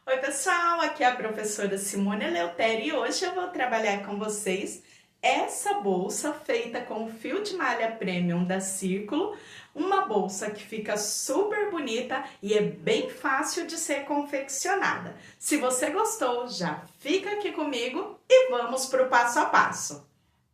Oi, pessoal, aqui é a professora Simone Eleutério e hoje eu vou trabalhar com vocês essa bolsa feita com fio de malha premium da Círculo, uma bolsa que fica super bonita e é bem fácil de ser confeccionada. Se você gostou, já fica aqui comigo e vamos para o passo a passo.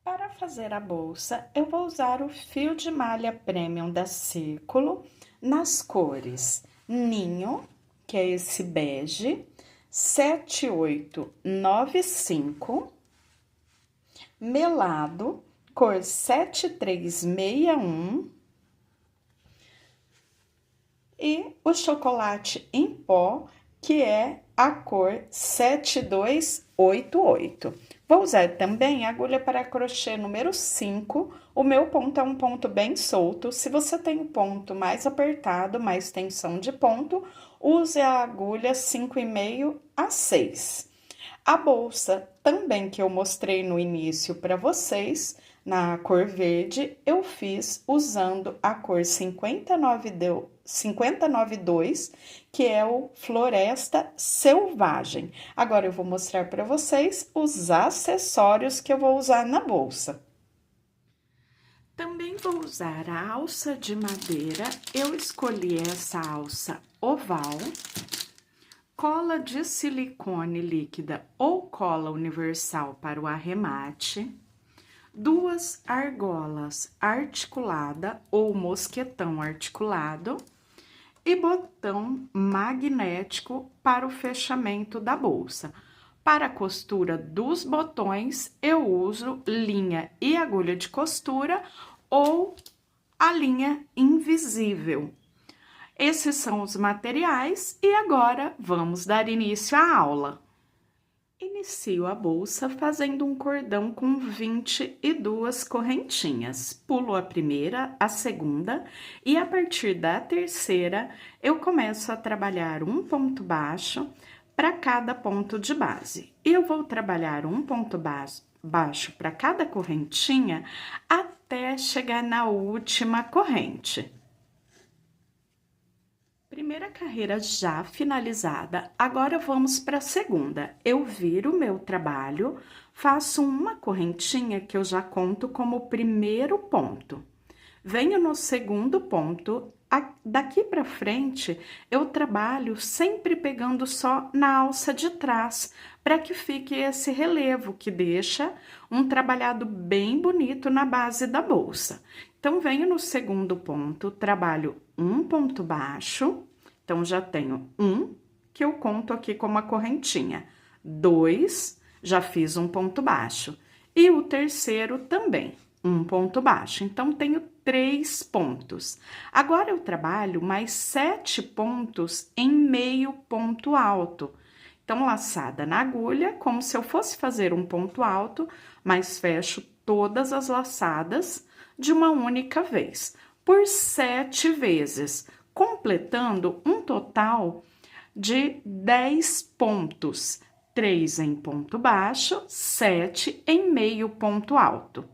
Para fazer a bolsa, eu vou usar o fio de malha premium da Círculo nas cores Ninho, que é esse bege, 7895, melado, cor 7361 e o chocolate em pó, que é a cor 7288. Vou usar também a agulha para crochê número 5. O meu ponto é um ponto bem solto. Se você tem um ponto mais apertado, mais tensão de ponto, use a agulha 5,5 a 6. A bolsa também que eu mostrei no início para vocês, na cor verde, eu fiz usando a cor 592, que é o Floresta Selvagem. Agora eu vou mostrar para vocês os acessórios que eu vou usar na bolsa. Também vou usar a alça de madeira, eu escolhi essa alça oval, cola de silicone líquida ou cola universal para o arremate, duas argolas articulada ou mosquetão articulado e botão magnético para o fechamento da bolsa. Para a costura dos botões, eu uso linha e agulha de costura ou a linha invisível. Esses são os materiais e agora vamos dar início à aula. Inicio a bolsa fazendo um cordão com 22 correntinhas. Pulo a primeira, a segunda e a partir da terceira eu começo a trabalhar um ponto baixo para cada ponto de base. Eu vou trabalhar um ponto baixo para cada correntinha até chegar na última corrente. Primeira carreira já finalizada, agora vamos para a segunda. Eu viro o meu trabalho, faço uma correntinha que eu já conto como primeiro ponto. Venho no segundo ponto, daqui para frente eu trabalho sempre pegando só na alça de trás, para que fique esse relevo que deixa um trabalhado bem bonito na base da bolsa. Então, venho no segundo ponto, trabalho um ponto baixo, então já tenho um, que eu conto aqui como a correntinha, 2, já fiz um ponto baixo, e o terceiro também, um ponto baixo, então tenho 3 pontos. Agora eu trabalho mais 7 pontos em meio ponto alto. Então, laçada na agulha, como se eu fosse fazer um ponto alto, mas fecho todas as laçadas de uma única vez, por 7 vezes, completando um total de 10 pontos, 3 em ponto baixo, 7 em meio ponto alto.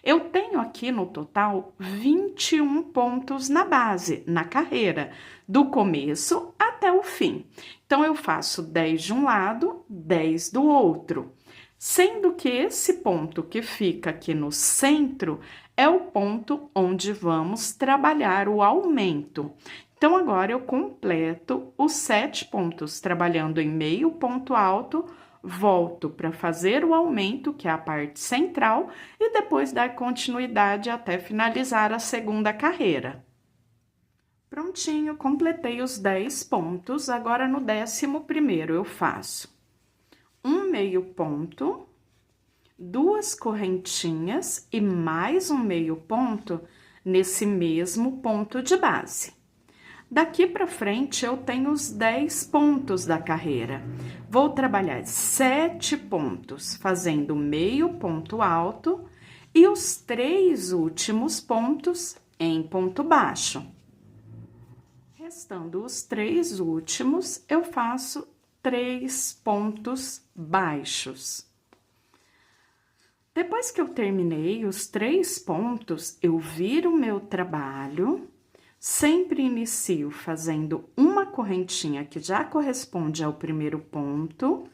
Eu tenho aqui no total 21 pontos na base, na carreira, do começo até o fim. Então, eu faço 10 de um lado, 10 do outro, sendo que esse ponto que fica aqui no centro é o ponto onde vamos trabalhar o aumento. Então, agora eu completo os 7 pontos trabalhando em meio ponto alto, volto para fazer o aumento, que é a parte central, e depois dar continuidade até finalizar a segunda carreira. Prontinho, completei os 10 pontos, agora no 11º eu faço um meio ponto, 2 correntinhas e mais um meio ponto nesse mesmo ponto de base. Daqui para frente, eu tenho os 10 pontos da carreira. Vou trabalhar 7 pontos, fazendo meio ponto alto e os 3 últimos pontos em ponto baixo. Restando os 3 últimos, eu faço 3 pontos baixos. Depois que eu terminei os 3 pontos, eu viro o meu trabalho, Sempre inicio fazendo uma correntinha que já corresponde ao primeiro ponto,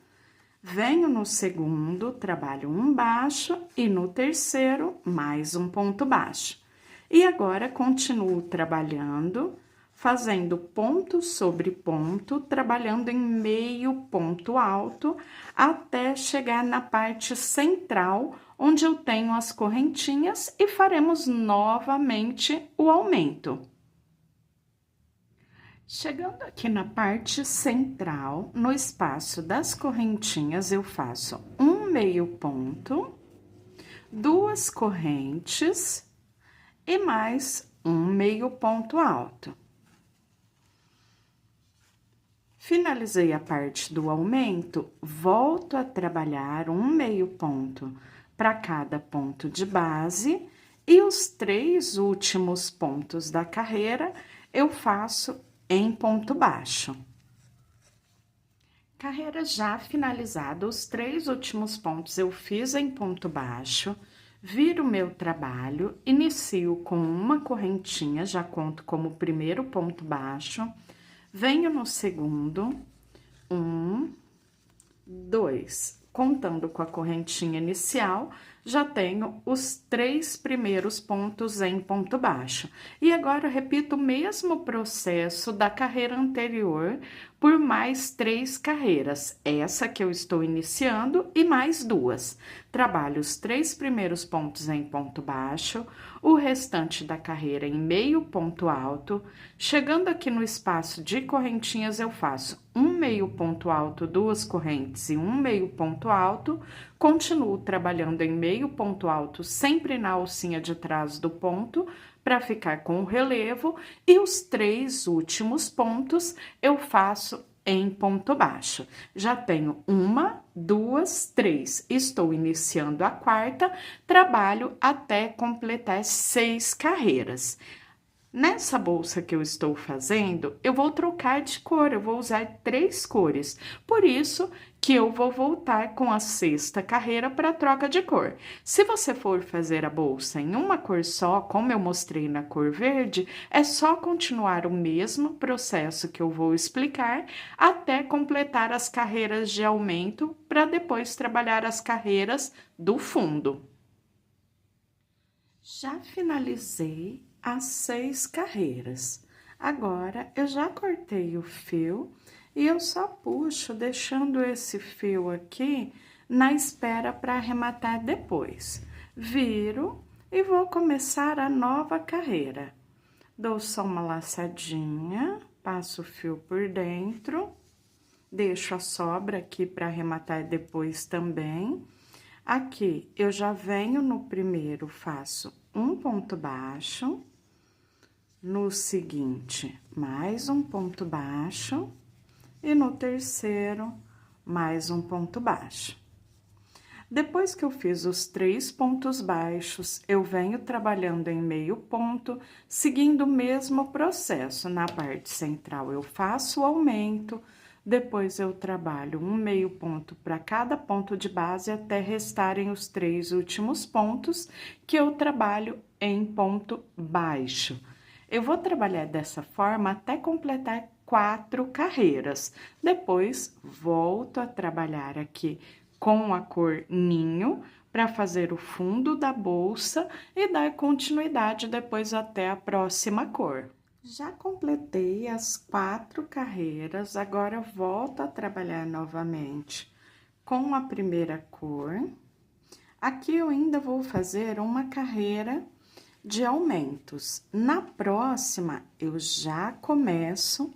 venho no segundo, trabalho um baixo e no terceiro, mais um ponto baixo. E agora, continuo trabalhando, fazendo ponto sobre ponto, trabalhando em meio ponto alto, até chegar na parte central, onde eu tenho as correntinhas, e faremos novamente o aumento. Chegando aqui na parte central, no espaço das correntinhas, eu faço um meio ponto, duas correntes e mais um meio ponto alto. Finalizei a parte do aumento, volto a trabalhar um meio ponto para cada ponto de base e os 3 últimos pontos da carreira eu faço em ponto baixo. Carreira já finalizada, os 3 últimos pontos eu fiz em ponto baixo, viro meu trabalho, inicio com uma correntinha, já conto como primeiro ponto baixo, venho no segundo, 1, 2, contando com a correntinha inicial, já tenho os 3 primeiros pontos em ponto baixo. E agora, repito o mesmo processo da carreira anterior por mais 3 carreiras. Essa que eu estou iniciando e mais 2. Trabalho os 3 primeiros pontos em ponto baixo, o restante da carreira em meio ponto alto. Chegando aqui no espaço de correntinhas, eu faço um meio ponto alto, 2 correntes e um meio ponto alto. Continuo trabalhando em meio ponto alto, sempre na alcinha de trás do ponto, para ficar com o relevo, e os 3 últimos pontos eu faço em ponto baixo. Já tenho 1, 2, 3. Estou iniciando a quarta, trabalho até completar 6 carreiras. Nessa bolsa que eu estou fazendo, eu vou trocar de cor, eu vou usar 3 cores. Por isso que eu vou voltar com a 6ª carreira para troca de cor. Se você for fazer a bolsa em uma cor só, como eu mostrei na cor verde, é só continuar o mesmo processo que eu vou explicar até completar as carreiras de aumento para depois trabalhar as carreiras do fundo. Já finalizei as 6 carreiras. Agora, eu já cortei o fio e eu só puxo, deixando esse fio aqui na espera para arrematar depois. Viro e vou começar a nova carreira. Dou só uma laçadinha, passo o fio por dentro, deixo a sobra aqui para arrematar depois também. Aqui, eu já venho no primeiro, faço um ponto baixo, no seguinte, mais um ponto baixo, e no terceiro, mais um ponto baixo. Depois que eu fiz os 3 pontos baixos, eu venho trabalhando em meio ponto, seguindo o mesmo processo. Na parte central, eu faço o aumento, depois eu trabalho um meio ponto para cada ponto de base até restarem os 3 últimos pontos que eu trabalho em ponto baixo. Eu vou trabalhar dessa forma até completar 4 carreiras. Depois, volto a trabalhar aqui com a cor ninho para fazer o fundo da bolsa e dar continuidade depois até a próxima cor. Já completei as 4 carreiras, agora volto a trabalhar novamente com a primeira cor. Aqui eu ainda vou fazer uma carreira de aumentos. Na próxima, eu já começo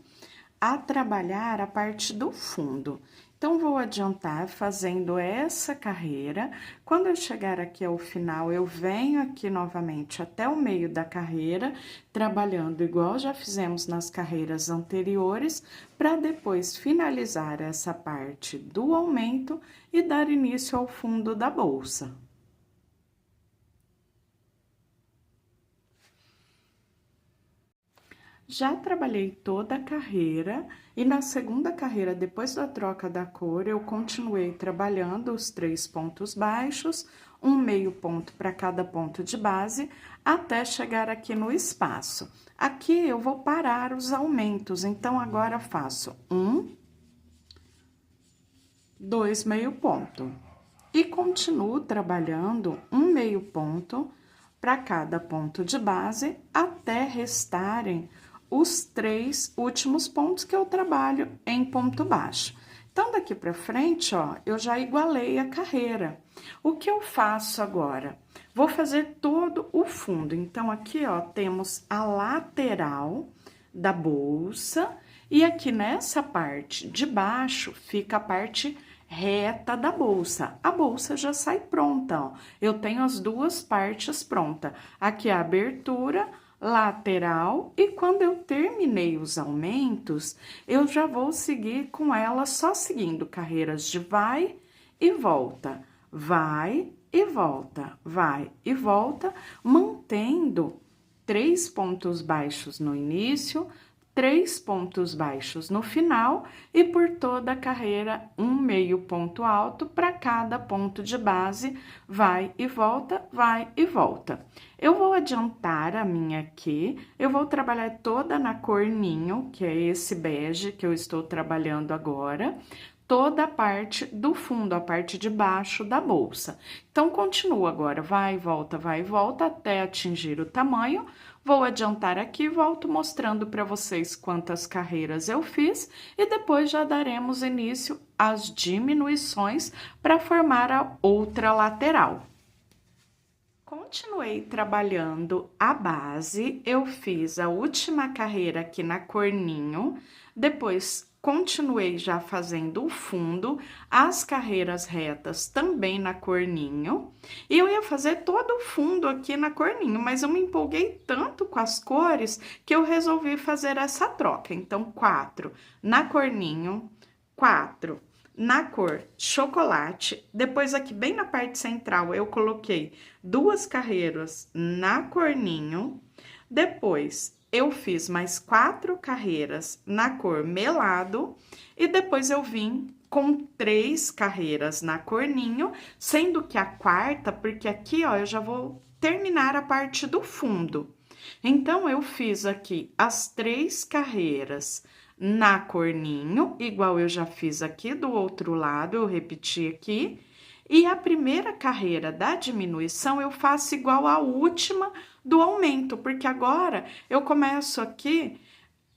a trabalhar a parte do fundo. Então, vou adiantar fazendo essa carreira. Quando eu chegar aqui ao final, eu venho aqui novamente até o meio da carreira, trabalhando igual já fizemos nas carreiras anteriores, para depois finalizar essa parte do aumento e dar início ao fundo da bolsa. Já trabalhei toda a carreira e na segunda carreira, depois da troca da cor, eu continuei trabalhando os 3 pontos baixos, um meio ponto para cada ponto de base, até chegar aqui no espaço. Aqui eu vou parar os aumentos, então agora faço 1, 2 meio ponto. E continuo trabalhando um meio ponto para cada ponto de base até restarem os 3 últimos pontos que eu trabalho em ponto baixo. Então, daqui para frente, ó, eu já igualei a carreira. O que eu faço agora? Vou fazer todo o fundo. Então, aqui, ó, temos a lateral da bolsa e aqui nessa parte de baixo fica a parte reta da bolsa. A bolsa já sai pronta, ó. Eu tenho as duas partes prontas. Aqui a abertura, lateral, e quando eu terminei os aumentos, eu já vou seguir com ela só seguindo carreiras de vai e volta, vai e volta, vai e volta, mantendo 3 pontos baixos no início, 3 pontos baixos no final e por toda a carreira um meio ponto alto para cada ponto de base, vai e volta, vai e volta. Eu vou adiantar a minha aqui, eu vou trabalhar toda na cor ninho, que é esse bege que eu estou trabalhando agora, toda a parte do fundo, a parte de baixo da bolsa. Então, continua agora, vai e volta até atingir o tamanho. Vou adiantar aqui e volto mostrando para vocês quantas carreiras eu fiz e depois já daremos início às diminuições para formar a outra lateral. Continuei trabalhando a base, eu fiz a última carreira aqui na cor ninho, depois continuei já fazendo o fundo, as carreiras retas também na cor ninho, e eu ia fazer todo o fundo aqui na cor ninho, mas eu me empolguei tanto com as cores que eu resolvi fazer essa troca. Então, 4 na cor ninho, 4 na cor chocolate, depois aqui bem na parte central eu coloquei 2 carreiras na cor ninho, depois eu fiz mais 4 carreiras na cor melado e depois eu vim com 3 carreiras na cor ninho, sendo que a quarta, porque aqui, ó, eu já vou terminar a parte do fundo. Então, eu fiz aqui as 3 carreiras na cor ninho, igual eu já fiz aqui do outro lado, eu repeti aqui. E a primeira carreira da diminuição eu faço igual à última do aumento, porque agora eu começo aqui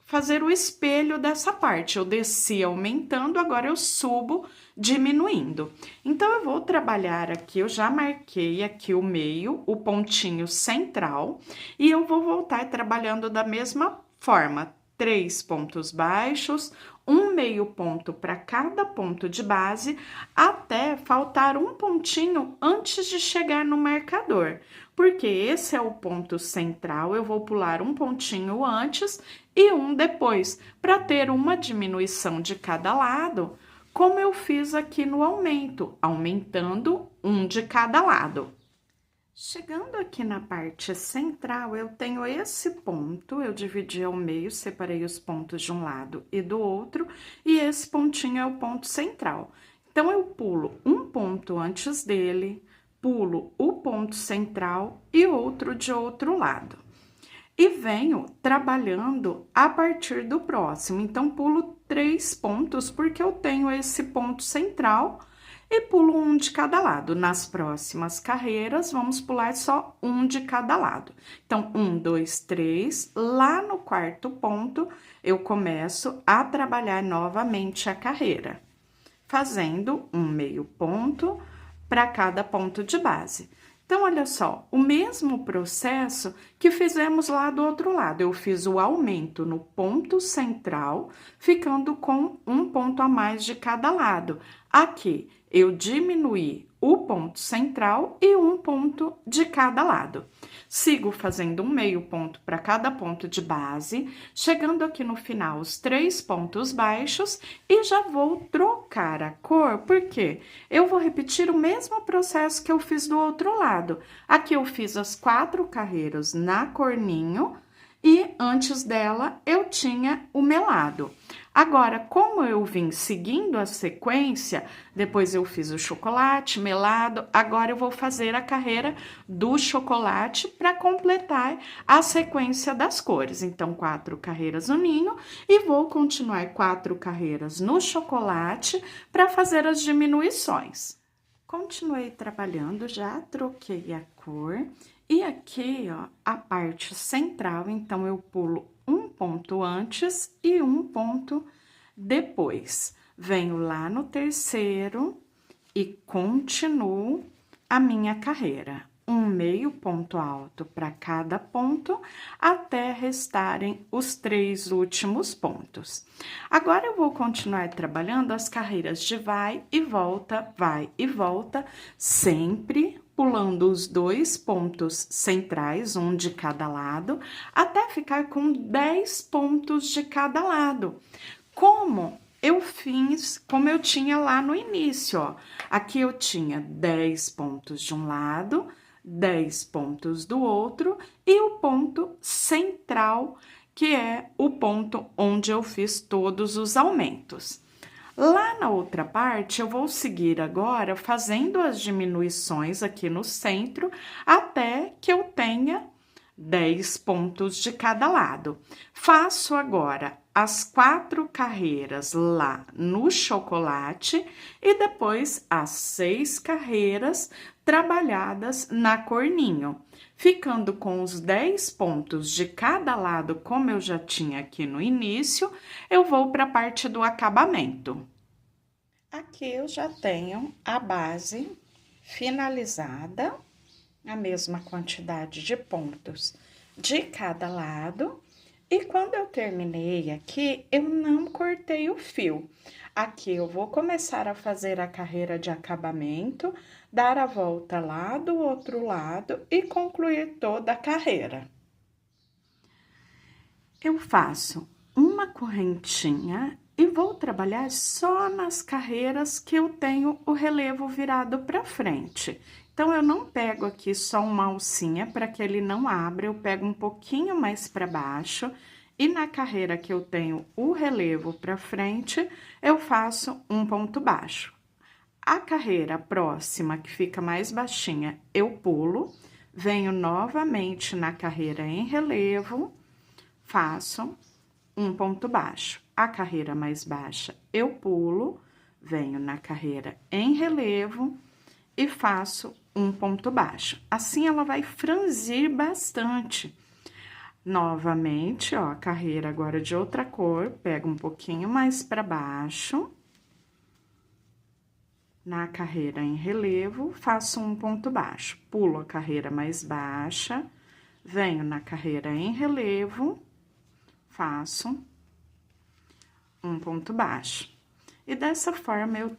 fazer o espelho dessa parte. Eu desci aumentando, agora eu subo diminuindo. Então, eu vou trabalhar aqui, eu já marquei aqui o meio, o pontinho central, e eu vou voltar trabalhando da mesma forma. 3 pontos baixos, um meio ponto para cada ponto de base, até faltar um pontinho antes de chegar no marcador. Porque esse é o ponto central, eu vou pular um pontinho antes e um depois, para ter uma diminuição de cada lado, como eu fiz aqui no aumento, aumentando um de cada lado. Chegando aqui na parte central, eu tenho esse ponto, eu dividi ao meio, separei os pontos de um lado e do outro, e esse pontinho é o ponto central. Então, eu pulo um ponto antes dele, pulo o ponto central e outro de outro lado. E venho trabalhando a partir do próximo. Então, pulo 3 pontos, porque eu tenho esse ponto central e pulo um de cada lado. Nas próximas carreiras, vamos pular só um de cada lado. Então, 1, 2, 3, lá no quarto ponto, eu começo a trabalhar novamente a carreira, fazendo um meio ponto para cada ponto de base. Então, olha só, o mesmo processo que fizemos lá do outro lado. Eu fiz o aumento no ponto central, ficando com um ponto a mais de cada lado. Aqui, eu diminuí o ponto central e um ponto de cada lado. Sigo fazendo um meio ponto para cada ponto de base, chegando aqui no final os 3 pontos baixos e já vou trocar a cor, porque eu vou repetir o mesmo processo que eu fiz do outro lado. Aqui eu fiz as 4 carreiras na cor ninho e antes dela eu tinha o melado. Agora, como eu vim seguindo a sequência, depois eu fiz o chocolate, melado, agora eu vou fazer a carreira do chocolate para completar a sequência das cores. Então, 4 carreiras no ninho e vou continuar 4 carreiras no chocolate para fazer as diminuições. Continuei trabalhando, já troquei a cor e aqui, ó, a parte central, então eu pulo um ponto antes e um ponto depois. Venho lá no terceiro e continuo a minha carreira. Um meio ponto alto para cada ponto, até restarem os 3 últimos pontos. Agora, eu vou continuar trabalhando as carreiras de vai e volta, sempre pulando os 2 pontos centrais, um de cada lado, até ficar com 10 pontos de cada lado. Como eu tinha lá no início, ó. Aqui eu tinha 10 pontos de um lado, 10 pontos do outro e o ponto central, que é o ponto onde eu fiz todos os aumentos. Lá na outra parte, eu vou seguir agora fazendo as diminuições aqui no centro, até que eu tenha 10 pontos de cada lado. Faço agora as 4 carreiras lá no chocolate e depois as 6 carreiras trabalhadas na cor ninho, ficando com os 10 pontos de cada lado, como eu já tinha aqui no início, eu vou para a parte do acabamento. Aqui eu já tenho a base finalizada, a mesma quantidade de pontos de cada lado. E quando eu terminei aqui, eu não cortei o fio. Aqui eu vou começar a fazer a carreira de acabamento, dar a volta lá do outro lado e concluir toda a carreira. Eu faço uma correntinha e vou trabalhar só nas carreiras que eu tenho o relevo virado para frente. Então, eu não pego aqui só uma alcinha para que ele não abra, eu pego um pouquinho mais para baixo e na carreira que eu tenho o relevo para frente, eu faço um ponto baixo. A carreira próxima, que fica mais baixinha, eu pulo, venho novamente na carreira em relevo, faço um ponto baixo. A carreira mais baixa, eu pulo, venho na carreira em relevo e faço um ponto baixo. Assim, ela vai franzir bastante. Novamente, ó, a carreira agora de outra cor, pego um pouquinho mais para baixo. Na carreira em relevo, faço um ponto baixo. Pulo a carreira mais baixa, venho na carreira em relevo, faço um ponto baixo. E dessa forma, eu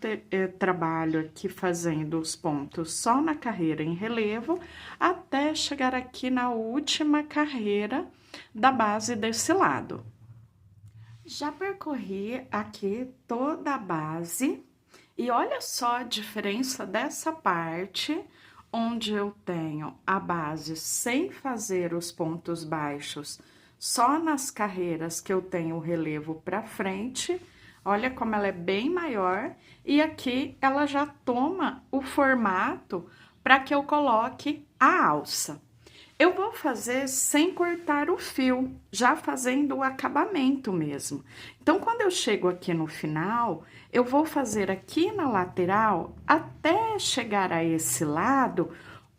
trabalho aqui fazendo os pontos só na carreira em relevo, até chegar aqui na última carreira da base desse lado. Já percorri aqui toda a base, e olha só a diferença dessa parte, onde eu tenho a base sem fazer os pontos baixos, só nas carreiras que eu tenho o relevo para frente. Olha como ela é bem maior, e aqui ela já toma o formato para que eu coloque a alça. Eu vou fazer sem cortar o fio, já fazendo o acabamento mesmo. Então, quando eu chego aqui no final, eu vou fazer aqui na lateral, até chegar a esse lado,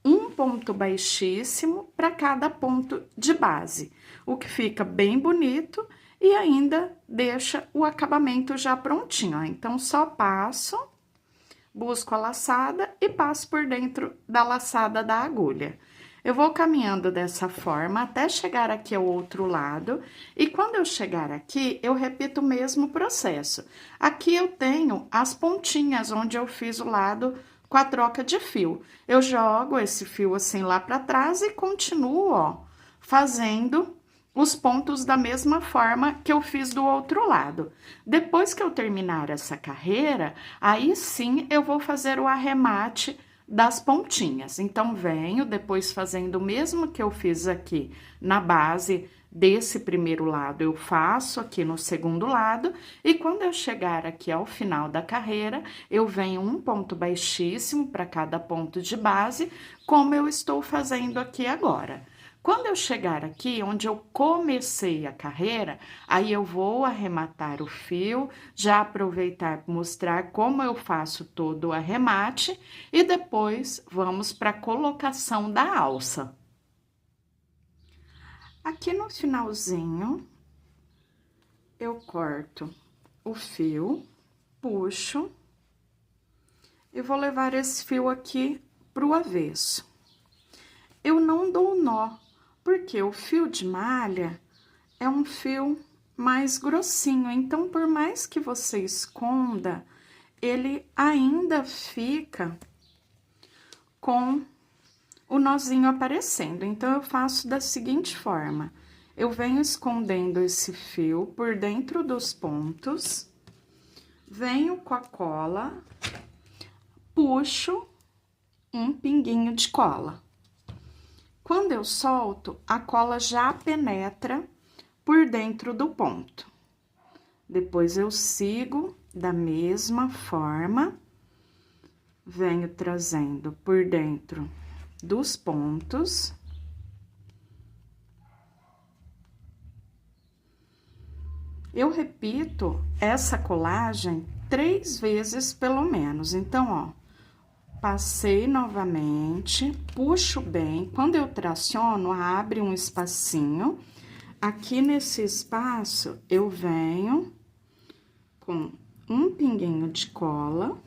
um ponto baixíssimo para cada ponto de base, o que fica bem bonito e ainda deixa o acabamento já prontinho, ó. Então, só passo, busco a laçada e passo por dentro da laçada da agulha. Eu vou caminhando dessa forma até chegar aqui ao outro lado, e quando eu chegar aqui, eu repito o mesmo processo. Aqui eu tenho as pontinhas onde eu fiz o lado com a troca de fio. Eu jogo esse fio assim lá para trás e continuo, ó, fazendo os pontos da mesma forma que eu fiz do outro lado. Depois que eu terminar essa carreira, aí sim eu vou fazer o arremate das pontinhas. Então, venho depois fazendo o mesmo que eu fiz aqui na base desse primeiro lado, eu faço aqui no segundo lado, e quando eu chegar aqui ao final da carreira, eu venho um ponto baixíssimo para cada ponto de base, como eu estou fazendo aqui agora. Quando eu chegar aqui, onde eu comecei a carreira, aí eu vou arrematar o fio, já aproveitar para mostrar como eu faço todo o arremate, e depois vamos para a colocação da alça. Aqui no finalzinho, eu corto o fio, puxo, e vou levar esse fio aqui pro avesso. Eu não dou nó, porque o fio de malha é um fio mais grossinho, então, por mais que você esconda, ele ainda fica com o nozinho aparecendo. Então, eu faço da seguinte forma: eu venho escondendo esse fio por dentro dos pontos, venho com a cola, puxo um pinguinho de cola. Quando eu solto, a cola já penetra por dentro do ponto. Depois, eu sigo da mesma forma, venho trazendo por dentro dos pontos. Eu repito essa colagem 3 vezes pelo menos. Então, ó, passei novamente, puxo bem. Quando eu traciono, abre um espacinho. Aqui nesse espaço, eu venho com um pinguinho de cola.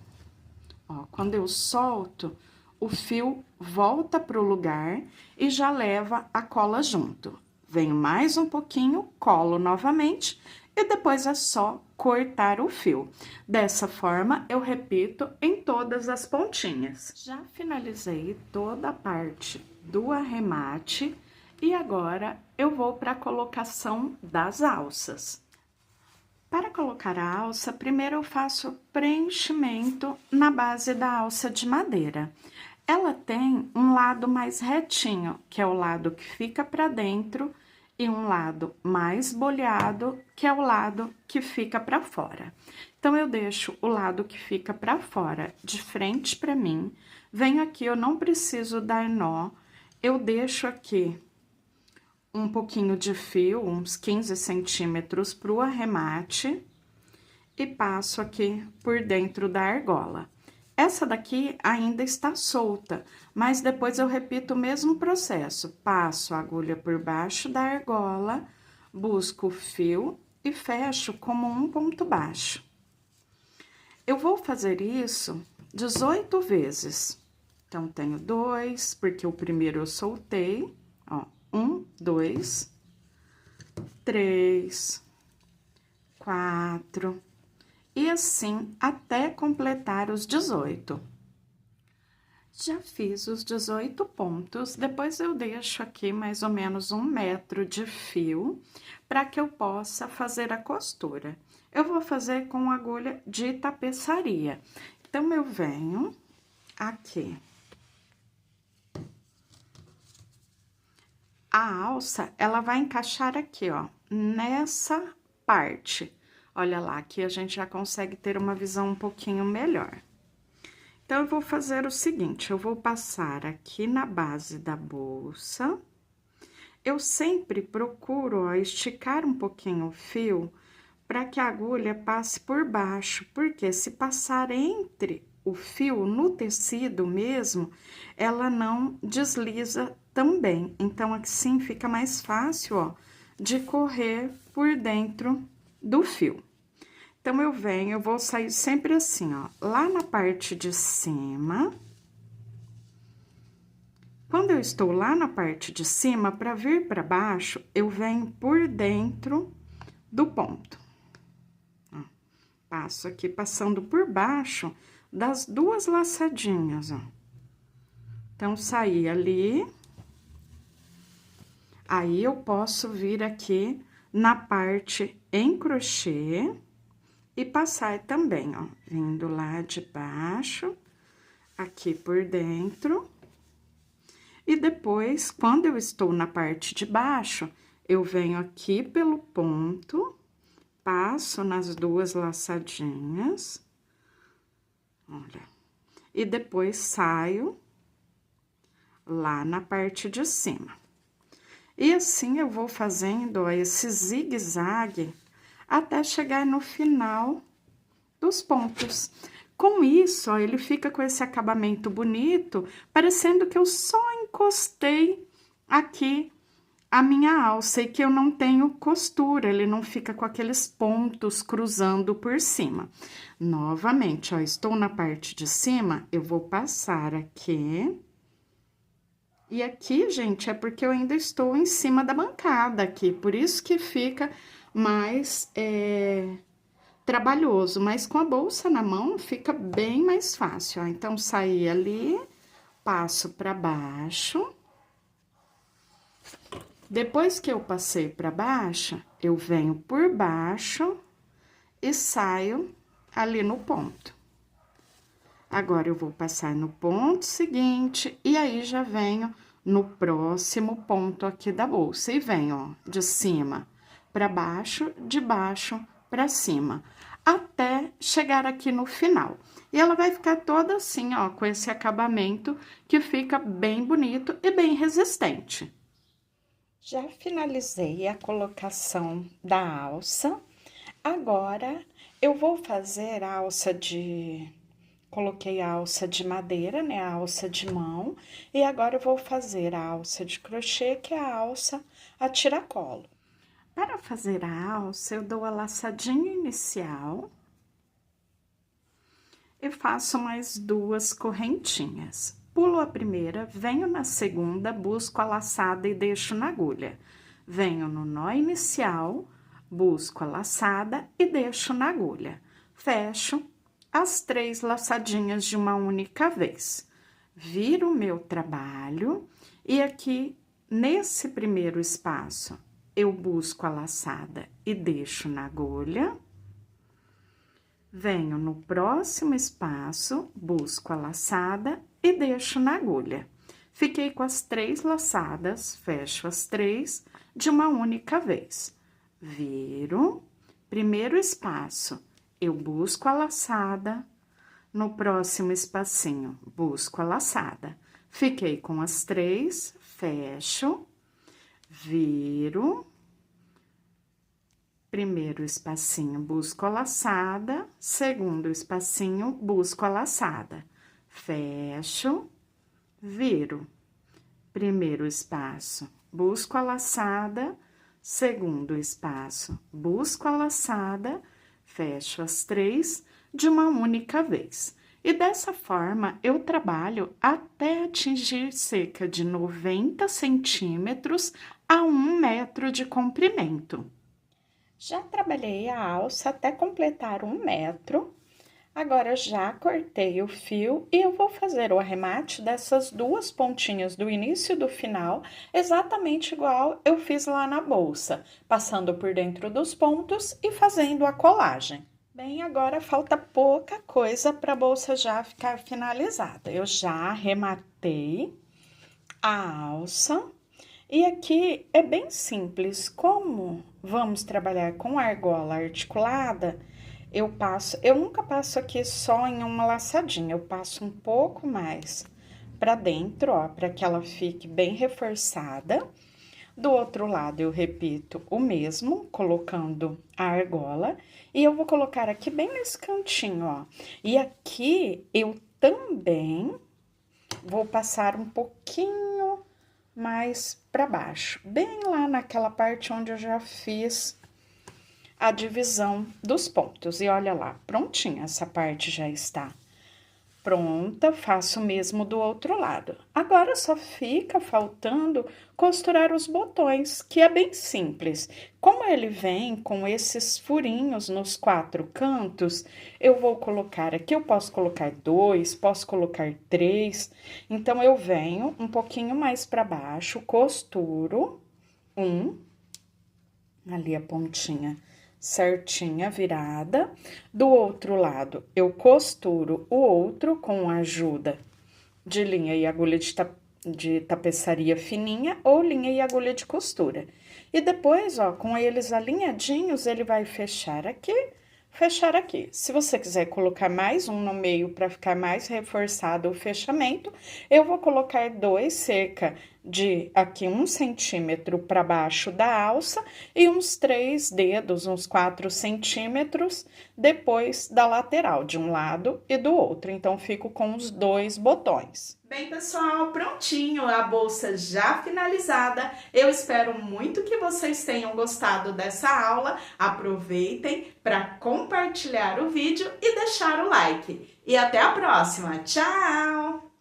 Ó, quando eu solto, o fio volta pro lugar e já leva a cola junto. Venho mais um pouquinho, colo novamente e depois é só cortar o fio. Dessa forma, eu repito em todas as pontinhas. Já finalizei toda a parte do arremate e agora eu vou para a colocação das alças. Para colocar a alça, primeiro eu faço preenchimento na base da alça de madeira. Ela tem um lado mais retinho, que é o lado que fica para dentro, e um lado mais boleado, que é o lado que fica para fora. Então, eu deixo o lado que fica para fora de frente para mim, venho aqui, eu não preciso dar nó, eu deixo aqui um pouquinho de fio, uns 15 centímetros pro arremate, e passo aqui por dentro da argola. Essa daqui ainda está solta, mas depois eu repito o mesmo processo. Passo a agulha por baixo da argola, busco o fio e fecho como um ponto baixo. Eu vou fazer isso 18 vezes. Então, tenho 2, porque o primeiro eu soltei, ó. 1, 2, 3, 4, e assim até completar os 18. Já fiz os 18 pontos, depois eu deixo aqui mais ou menos 1 metro de fio, para que eu possa fazer a costura. Eu vou fazer com agulha de tapeçaria. Então, eu venho aqui. A alça, ela vai encaixar aqui, ó, nessa parte. Olha lá, aqui a gente já consegue ter uma visão um pouquinho melhor. Então, eu vou fazer o seguinte, eu vou passar aqui na base da bolsa. Eu sempre procuro, ó, esticar um pouquinho o fio para que a agulha passe por baixo, porque se passar entre o fio no tecido mesmo, ela não desliza também. Então, assim fica mais fácil, ó, de correr por dentro do fio. Então, eu venho, eu vou sair sempre assim, ó, lá na parte de cima. Quando eu estou lá na parte de cima, para vir para baixo, eu venho por dentro do ponto. Ó, passo aqui, passando por baixo das 2 laçadinhas, ó. Então, saí ali. Aí, eu posso vir aqui na parte em crochê e passar também, ó, vindo lá de baixo, aqui por dentro. E depois, quando eu estou na parte de baixo, eu venho aqui pelo ponto, passo nas duas laçadinhas, olha, e depois saio lá na parte de cima. E assim eu vou fazendo, ó, esse zigue-zague até chegar no final dos pontos. Com isso, ó, ele fica com esse acabamento bonito, parecendo que eu só encostei aqui a minha alça e que eu não tenho costura, ele não fica com aqueles pontos cruzando por cima. Novamente, ó, estou na parte de cima, eu vou passar aqui. E aqui, gente, é porque eu ainda estou em cima da bancada aqui, por isso que fica mais trabalhoso, mas com a bolsa na mão fica bem mais fácil, ó. Então, saí ali, passo pra baixo. Depois que eu passei pra baixo, eu venho por baixo e saio ali no ponto. Agora, eu vou passar no ponto seguinte, e aí já venho no próximo ponto aqui da bolsa. E venho, ó, de cima para baixo, de baixo para cima, até chegar aqui no final. E ela vai ficar toda assim, ó, com esse acabamento que fica bem bonito e bem resistente. Já finalizei a colocação da alça. Agora, eu vou fazer a alça de... Coloquei a alça de madeira, né, a alça de mão, e agora eu vou fazer a alça de crochê, que é a alça a tiracolo. Para fazer a alça, eu dou a laçadinha inicial e faço mais duas correntinhas. Pulo a primeira, venho na segunda, busco a laçada e deixo na agulha. Venho no nó inicial, busco a laçada e deixo na agulha. Fecho as 3 laçadinhas de uma única vez. Viro o meu trabalho e aqui, nesse primeiro espaço, eu busco a laçada e deixo na agulha. Venho no próximo espaço, busco a laçada e deixo na agulha. Fiquei com as 3 laçadas, fecho as 3 de uma única vez. Viro, primeiro espaço, eu busco a laçada, no próximo espacinho, busco a laçada. Fiquei com as 3, fecho, viro, primeiro espacinho, busco a laçada, segundo espacinho, busco a laçada. Fecho, viro, primeiro espaço, busco a laçada, segundo espaço, busco a laçada, fecho as 3 de uma única vez. E dessa forma, eu trabalho até atingir cerca de 90 centímetros a 1 metro de comprimento. Já trabalhei a alça até completar 1 metro. Agora, já cortei o fio e eu vou fazer o arremate dessas 2 pontinhas do início e do final, exatamente igual eu fiz lá na bolsa, passando por dentro dos pontos e fazendo a colagem. Bem, agora falta pouca coisa para a bolsa já ficar finalizada. Eu já arrematei a alça e aqui é bem simples. Como vamos trabalhar com argola articulada, eu nunca passo aqui só em uma laçadinha, eu passo um pouco mais pra dentro, ó, pra que ela fique bem reforçada. Do outro lado, eu repito o mesmo, colocando a argola, e eu vou colocar aqui bem nesse cantinho, ó. E aqui, eu também vou passar um pouquinho mais pra baixo, bem lá naquela parte onde eu já fiz a divisão dos pontos. E olha lá, prontinha, essa parte já está pronta, faço o mesmo do outro lado. Agora, só fica faltando costurar os botões, que é bem simples. Como ele vem com esses furinhos nos 4 cantos, eu vou colocar aqui, eu posso colocar 2, posso colocar 3. Então, eu venho um pouquinho mais para baixo, costuro ali a pontinha certinha virada. Do outro lado, eu costuro o outro com a ajuda de linha e agulha de tapeçaria fininha ou linha e agulha de costura. E depois, ó, com eles alinhadinhos, ele vai fechar aqui, fechar aqui. Se você quiser colocar mais um no meio para ficar mais reforçado o fechamento, eu vou colocar dois, cerca de aqui 1 cm para baixo da alça e uns 3 dedos, uns 4 centímetros depois da lateral, de um lado e do outro. Então, fico com os 2 botões. Bem, pessoal, prontinho, a bolsa já finalizada. Eu espero muito que vocês tenham gostado dessa aula. Aproveitem para compartilhar o vídeo e deixar o like. E até a próxima. Tchau!